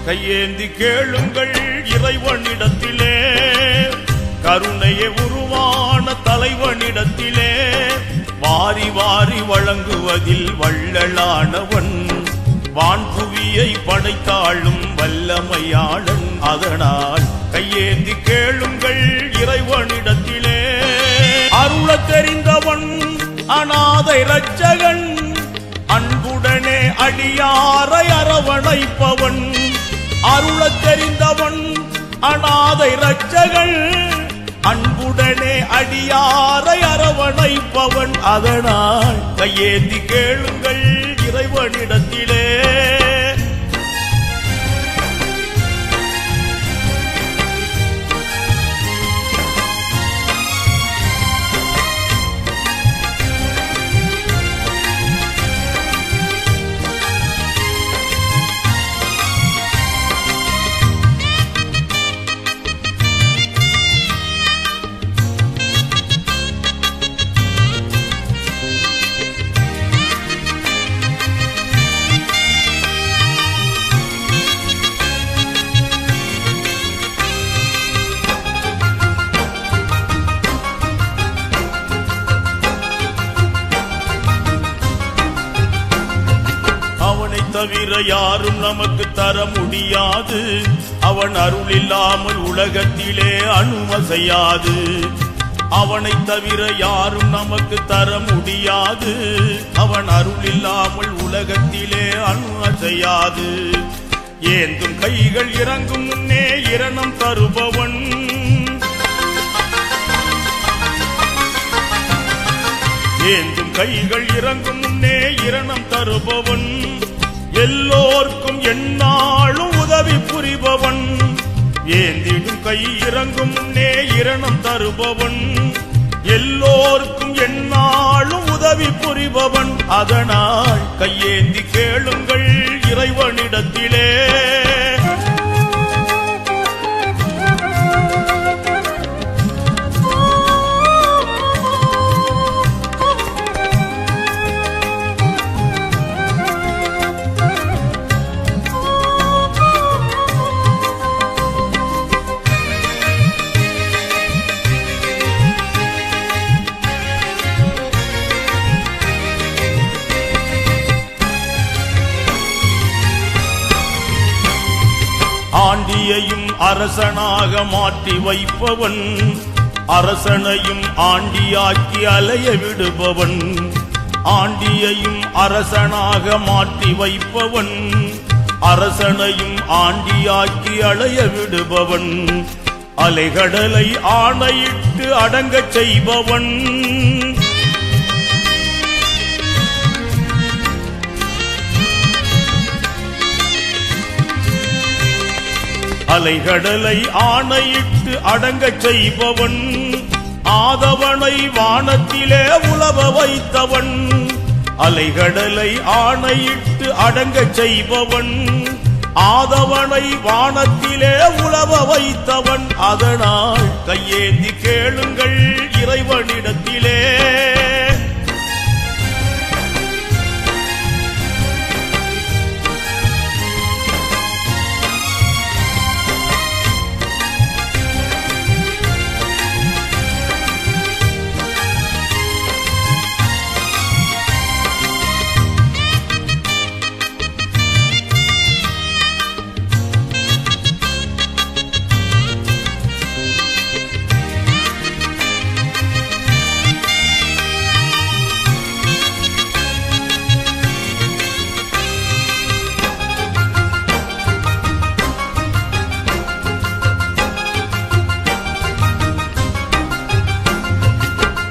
கையேந்தி கேளுங்கள் இறைவனிடத்திலே, கருணையை உருவான தலைவனிடத்திலே. வாரி வாரி வழங்குவதில் வள்ளலானவன், வான்புவியை படைத்தாளும் வல்லமையாளன். அதனால் கையேந்தி கேளுங்கள் இறைவனிடத்திலே. அருள தெரிந்தவன் அநாதை இரட்சகன், அன்புடனே அடியாரை அரவணைப்பவன். அருள தெரிந்தவன் அநாதை இரட்சகன், அன்புடனே அடியாரை அரவணைப்பவன். அதனால் கையேந்தி கேளுங்கள் இறைவனிடத்திலே. தவிர யாரும் நமக்கு தர முடியாது, அவன் அருள் இல்லாமல் உலகத்திலே அணுவசையாது. அவனை தவிர யாரும் நமக்கு தர முடியாது, அவன் அருள் இல்லாமல் உலகத்திலே அணுவசையாது. ஏந்தும் கைகள் இறங்கும் முன்னே இரணம் தருபவன், ஏந்தும் கைகள் இறங்கும் முன்னே இரணம் தருபவன். எல்லோர்க்கும் எந்நாளும் உதவி புரிபவன், ஏந்திடும் கை இறங்கும் முன்னே இரணம் தருபவன். எல்லோர்க்கும் எந்நாளும் உதவி புரிபவன். அதனால் கையேந்தி கேளுங்கள் இறைவனிடத்திலே. ஆண்டியையும் அரசனாக மாற்றி வைப்பவன், அரசனையும் ஆண்டியாக்கி அலைய விடுபவன். ஆண்டியையும் அரசனாக மாற்றி வைப்பவன், அரசனையும் ஆண்டியாக்கி அலைய விடுபவன். அலைகடலை ஆணையிட்டு அடங்கச் செய்பவன், அலைகடலை ஆணையிட்டு அடங்கச் செய்பவன். ஆதவனை வானத்திலே உலவ வைத்தவன், அலைகடலை ஆணையிட்டு அடங்கச் செய்பவன். ஆதவனை வானத்திலே உலவ வைத்தவன். அதனால் கையேந்தி கேளுங்கள் இறைவனிடத்திலே.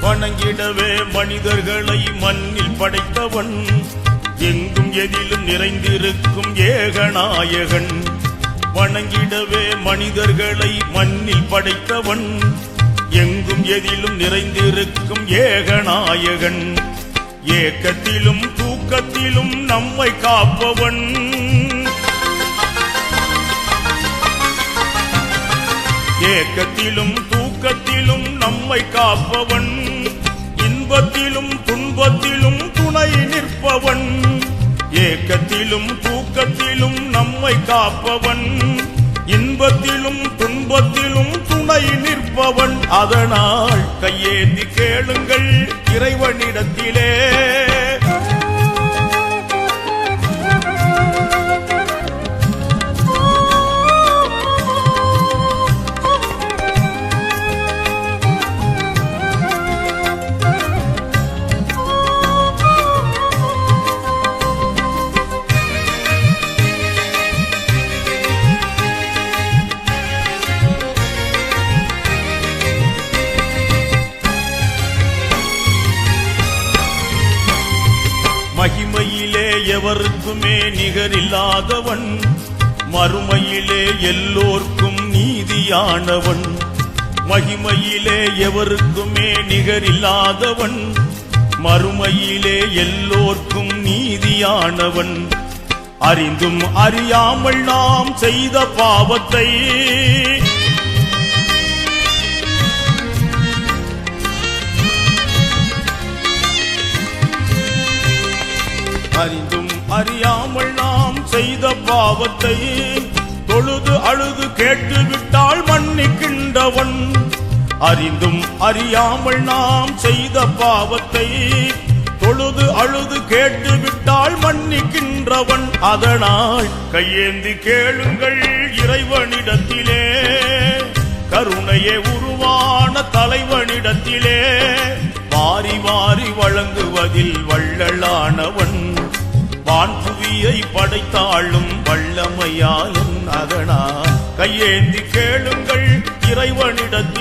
வணங்கிடவே மனிதர்களை மண்ணில் படைத்தவன், எங்கும் எதிலும் நிறைந்திருக்கும் ஏகநாயகன். வணங்கிடவே மனிதர்களை மண்ணில் படைத்தவன், எங்கும் எதிலும் நிறைந்திருக்கும் ஏகநாயகன். ஏக்கத்திலும் தூக்கத்திலும் நம்மை காப்பவன், ஏக்கத்திலும் தூக்கத்திலும் நம்மை காப்பவன். இன்பத்திலும் துன்பத்திலும் துணை நிற்பவன், ஏக்கத்திலும் தூக்கத்திலும் நம்மை காப்பவன், இன்பத்திலும் துன்பத்திலும் துணை நிற்பவன். அதனால் கையேந்தி கேளுங்கள் இறைவனிடத்திலே. மகிமையிலே எவருக்குமே நிகரில்லாதவன், மறுமையிலே எல்லோர்க்கும் நீதியானவன். மகிமையிலே எவருக்குமே நிகரில்லாதவன், மறுமையிலே எல்லோர்க்கும் நீதியானவன். அறிந்தும் அறியாமல் நாம் செய்த பாவத்தை அறிந்தும் அறியாமல் நாம் செய்த பாவத்தை தொழுது அழுது கேட்டுவிட்டால் மன்னிக்கின்றவன். அறிந்தும் அறியாமல் நாம் செய்த பாவத்தை தொழுது அழுது கேட்டுவிட்டால் மன்னிக்கின்றவன். அதனால் கையேந்தி கேளுங்கள் இறைவனிடத்திலே, கருணையே உருவான தலைவனிடத்திலே. வாரி வாரி வழங்குவதில் வள்ளலானவன், வான்புவியை படைத்தாளும் வல்லமையாலும். அதனால் கையேந்தி கேளுங்கள் இறைவனிடத்தில்.